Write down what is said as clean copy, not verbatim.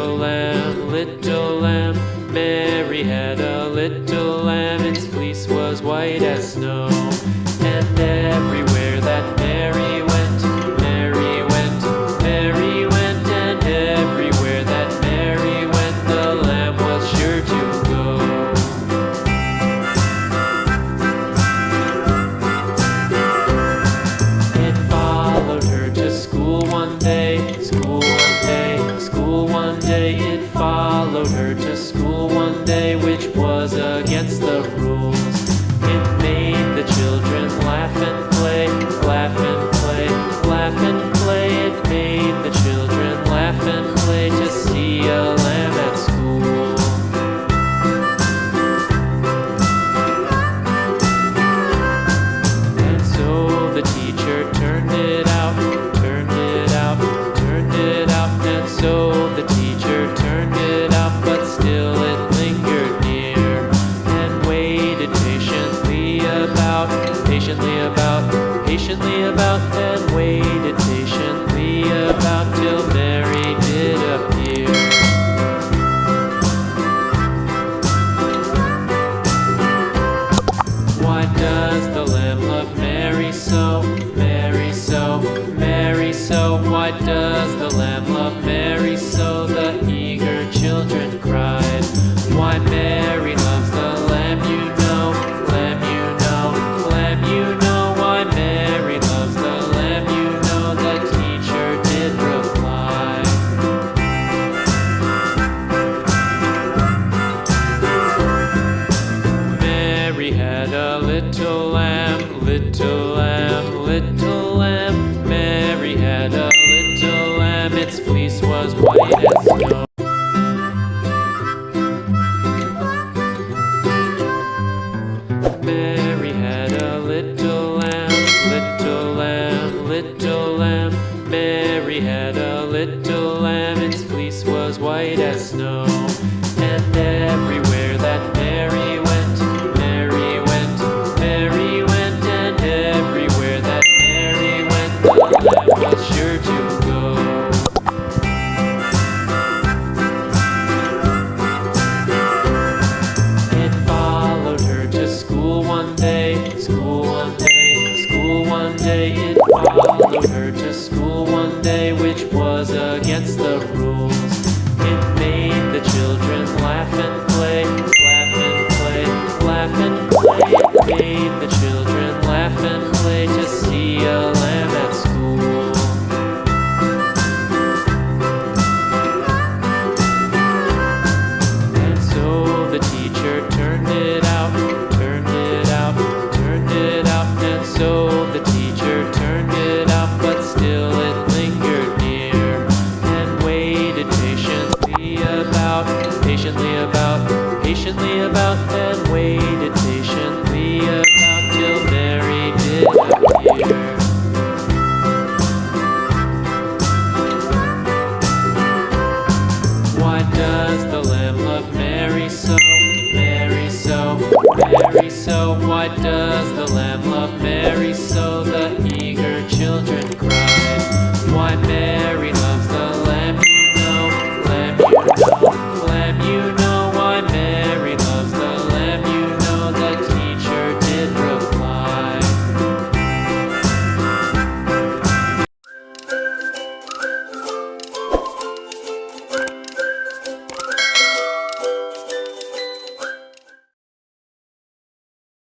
little lamb. Mary had a little lamb, its fleece was white as snow. And everywhere that Mary went, Mary went, Mary went, and everywhere that Mary went, the lamb was sure to go. It followed her to school one day, school one day, school one day. It followed her to school one day, which was against the rules. It made the children laugh and play, laugh and play, laugh and play. It made the children laugh and play to see a lamb at school. And so the teacher turned it out, turned it out, turned it out. And so the teacher turned it out, but still it lingered near and waited patiently about, patiently about, and waited patiently about till Mary did appear. Why does the lamb love Mary so, Mary so, Mary so? Why does the lamb love Mary so? The eager children cried. Why Mary loves the lamb, you know, lamb, you know, lamb, you know. Why Mary loves the lamb, you know, the teacher did reply. Mary had a little lamb, little lamb, little lamb. Mary had a little lamb, its fleece was white as snow. Mary had a little lamb, little lamb, little lamb. Mary had a little lamb, its fleece was white as snow. And everywhere that Mary went, Mary went, Mary went, and everywhere that Mary went, the lamb was sure to go. It followed her to school one day, school one day, school one day. It followed her to school one day, which was against the rules. It made the children laugh and play, laugh and play, laugh and play. It made the children laugh and play to see a lamb at school. And so the teacher turned it out, turned it out, turned it out. And so the teacher turned it out, but still it lingered near and waited patiently about, patiently about, patiently about, and waited